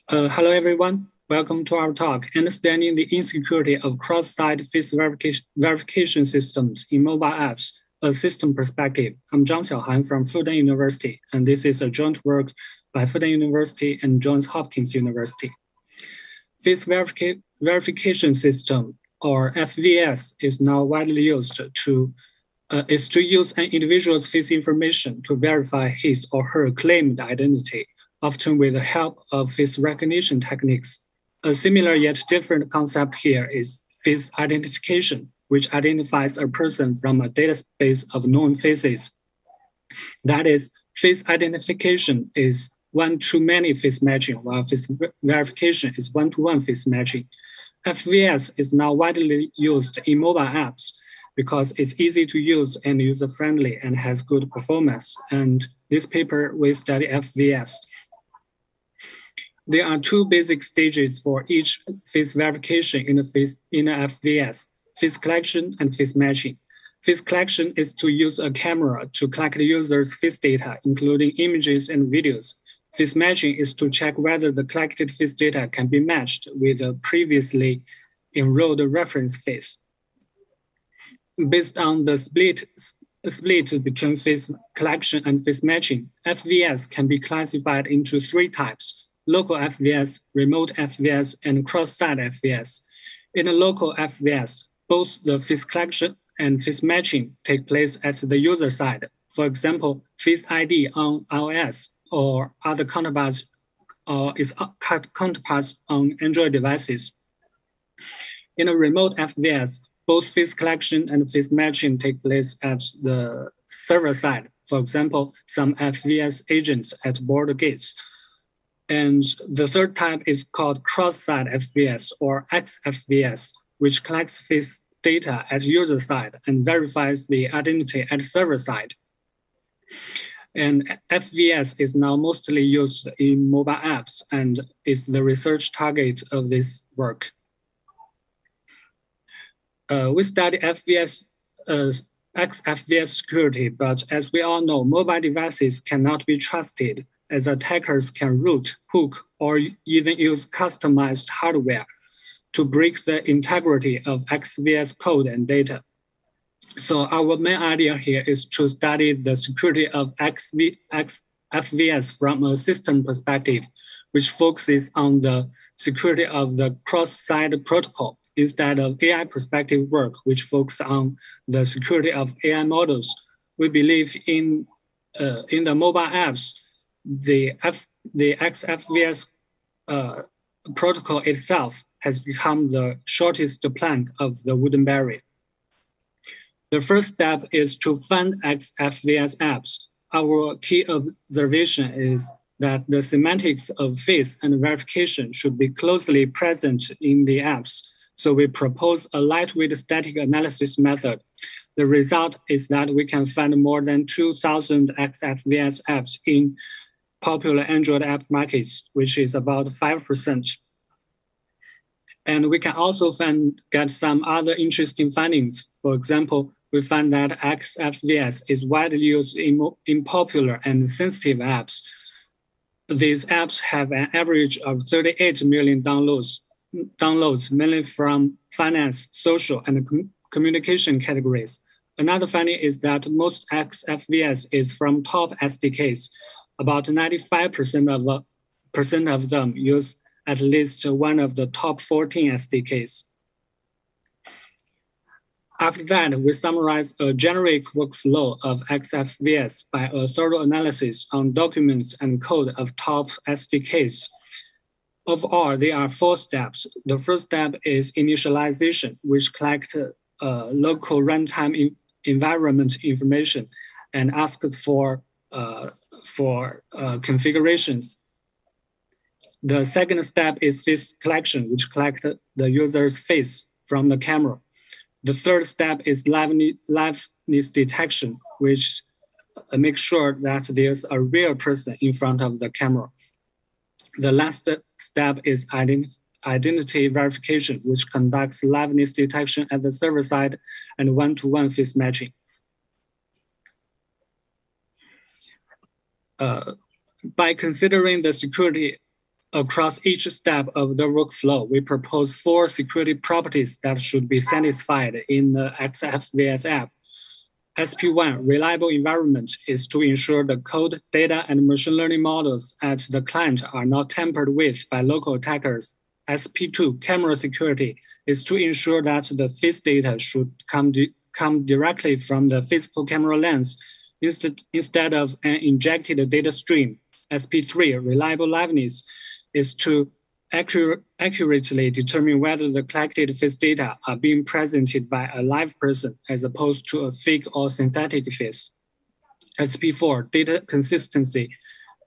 Hello, everyone. Welcome to our talk, Understanding the Insecurity of Cross-Site Face Verification Systems in Mobile Apps, a System Perspective. I'm Zhang Xiaohan from Fudan University, and this is a joint work by Fudan University and Johns Hopkins University. Face Verification System, or FVS, is now widely used to use an individual's face information to verify his or her claimed identity, often with the help of face recognition techniques. A similar yet different concept here is face identification, which identifies a person from a database of known faces. That is, face identification is one-to-many face matching, while face verification is one-to-one face matching. FVS is now widely used in mobile apps because it's easy to use and user-friendly and has good performance. And this paper will study FVS. There are two basic stages for each face verification in the FVS, face collection and face matching. Face collection is to use a camera to collect the user's face data, including images and videos. Face matching is to check whether the collected face data can be matched with a previously enrolled reference face. Based on the split between face collection and face matching, FVS can be classified into three types: local FVS, remote FVS, and cross-site FVS. In a local FVS, both the face collection and face matching take place at the user side. For example, Face ID on iOS or other counterparts on Android devices. In a remote FVS, both face collection and face matching take place at the server side. For example, some FVS agents at border gates. And the third type is called cross-site FVS or XFVS, which collects face data at user side and verifies the identity at server side. And FVS is now mostly used in mobile apps and is the research target of this work. We study XFVS security, but as we all know, mobile devices cannot be trusted, as attackers can root, hook, or even use customized hardware to break the integrity of XFVS code and data. So our main idea here is to study the security of XFVS from a system perspective, which focuses on the security of the cross-site protocol instead of AI perspective work, which focuses on the security of AI models. We believe in the mobile apps, the XFVS protocol itself has become the shortest plank of the wooden barrier. The first step is to find XFVS apps. Our key observation is that the semantics of face and verification should be closely present in the apps. So we propose a lightweight static analysis method. The result is that we can find more than 2,000 XFVS apps in popular Android app markets, which is about 5%. And we can also get some other interesting findings. For example, we find that XFVS is widely used in popular and sensitive apps. These apps have an average of 38 million downloads, mainly from finance, social, and communication categories. Another finding is that most XFVS is from top SDKs. About 95% of them use at least one of the top 14 SDKs. After that, we summarize a generic workflow of XFVS by a thorough analysis on documents and code of top SDKs. Overall, there are 4 steps. The first step is initialization, which collects local runtime environment information and asks for configurations. The second step is face collection, which collects the user's face from the camera. The third step is liveness detection, which makes sure that there's a real person in front of the camera. The last step is identity verification, which conducts liveness detection at the server side and one-to-one face matching. By considering the security Across each step of the workflow, we propose 4 security properties that should be satisfied in the XFVS app. SP1, reliable environment, is to ensure the code, data, and machine learning models at the client are not tampered with by local attackers. SP2, camera security, is to ensure that the face data should come directly from the physical camera lens instead of an injected data stream. SP3, reliable liveness, is to accurately determine whether the collected face data are being presented by a live person as opposed to a fake or synthetic face. SP4, data consistency,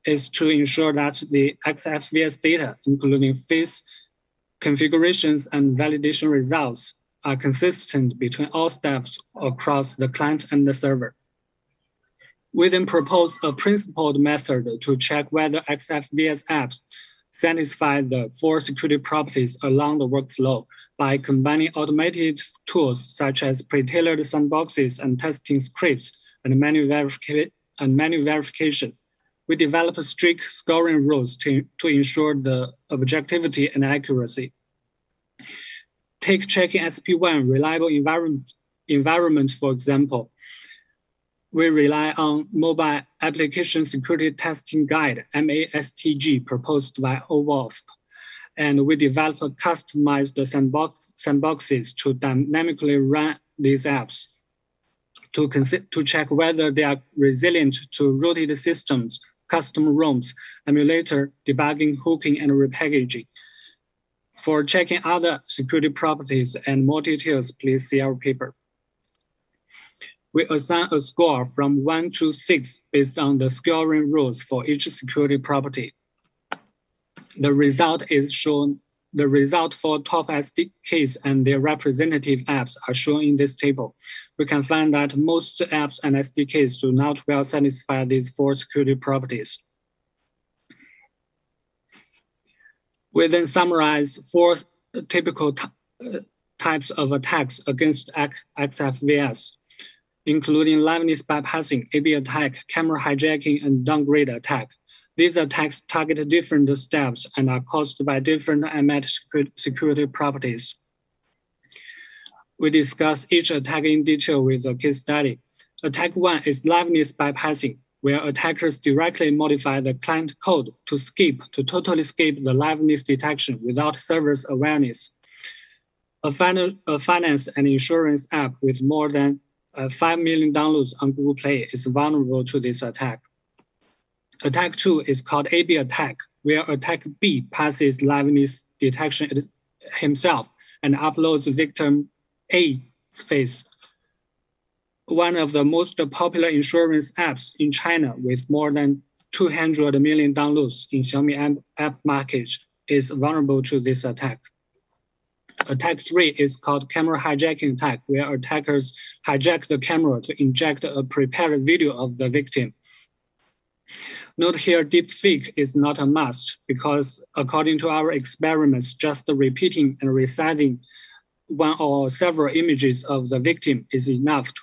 is to ensure that the XFVS data, including face configurations and validation results, are consistent between all steps across the client and the server. We then propose a principled method to check whether XFVS apps satisfy the 4 security properties along the workflow by combining automated tools such as pre-tailored sandboxes and testing scripts and manual verification. We develop strict scoring rules to ensure the objectivity and accuracy. Take checking SP1, reliable environment, for example. We rely on Mobile Application Security Testing Guide, MASTG, proposed by OWASP. And we develop customized sandboxes to dynamically run these apps to check whether they are resilient to rooted systems, custom ROMs, emulator, debugging, hooking, and repackaging. For checking other security properties and more details, please see our paper. We assign a score from 1 to 6 based on the scoring rules for each security property. The result is shown. The result for top SDKs and their representative apps are shown in this table. We can find that most apps and SDKs do not well satisfy these 4 security properties. We then summarize 4 typical types of attacks against XFVS, including liveness bypassing, A/B attack, camera hijacking, and downgrade attack. These attacks target different steps and are caused by different unmet security properties. We discuss each attack in detail with a case study. Attack 1 is liveness bypassing, where attackers directly modify the client code to totally skip the liveness detection without server's awareness. A finance and insurance app with more than 5 million downloads on Google Play is vulnerable to this attack. Attack 2 is called A/B attack, where attack B passes liveness detection himself and uploads victim A's face. One of the most popular insurance apps in China with more than 200 million downloads in Xiaomi app market is vulnerable to this attack. Attack 3 is called camera hijacking attack, where attackers hijack the camera to inject a prepared video of the victim. Note here, deepfake is not a must because according to our experiments, just repeating and resizing one or several images of the victim is enough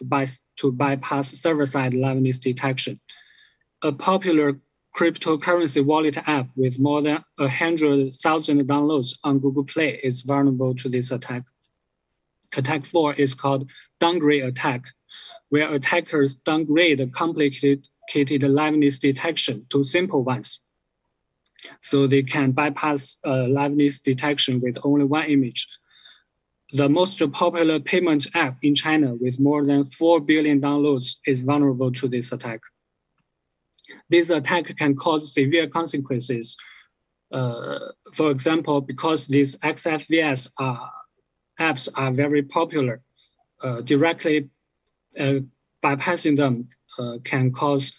to bypass server-side liveness detection. A popular cryptocurrency wallet app with more than 100,000 downloads on Google Play is vulnerable to this attack. Attack 4 is called downgrade attack, where attackers downgrade complicated liveness detection to simple ones. So they can bypass liveness detection with only one image. The most popular payment app in China with more than 4 billion downloads is vulnerable to this attack. This attack can cause severe consequences. For example, because these XFVS apps are very popular, directly bypassing them can cause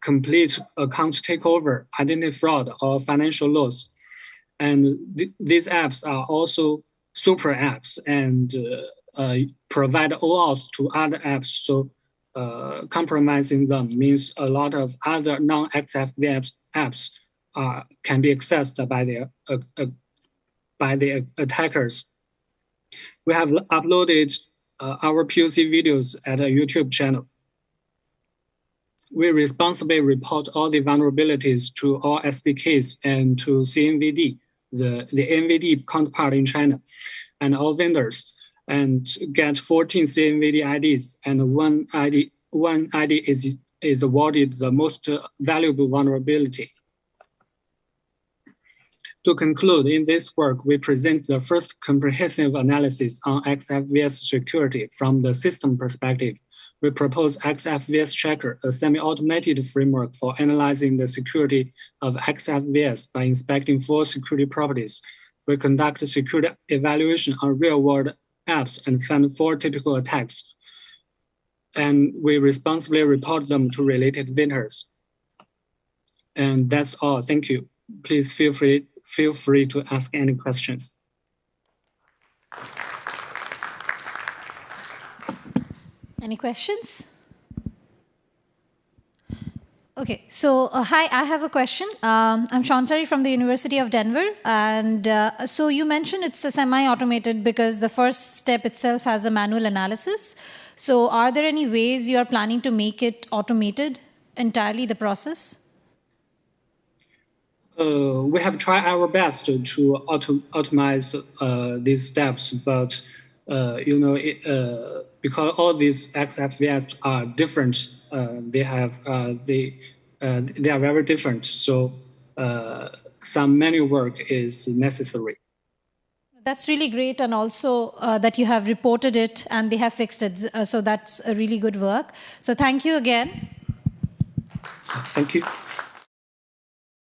complete account takeover, identity fraud, or financial loss. And these apps are also super apps and provide OAuth to other apps. So compromising them means a lot of other non-XFVS apps can be accessed by the attackers. We have uploaded our POC videos at a YouTube channel. We responsibly report all the vulnerabilities to all SDKs and to CNVD, the NVD counterpart in China, and all vendors, and get 14 CNVD IDs, and one ID is awarded the most valuable vulnerability. To conclude, in this work, we present the first comprehensive analysis on XFVS security from the system perspective. We propose XFVSChecker, a semi-automated framework for analyzing the security of XFVS by inspecting 4 security properties. We conduct a security evaluation on real-world apps and find 4 typical attacks. And we responsibly report them to related vendors. And that's all. Thank you. Please feel free to ask any questions. Any questions? Okay, so hi, I have a question. I'm Shansari from the University of Denver. And so you mentioned it's a semi-automated because the first step itself has a manual analysis. So are there any ways you are planning to make it automated entirely, the process? We have tried our best to automate these steps, but because all these XFVS are different, they are very different. So some manual work is necessary. That's really great, and also that you have reported it and they have fixed it. So that's a really good work. So thank you again. Thank you.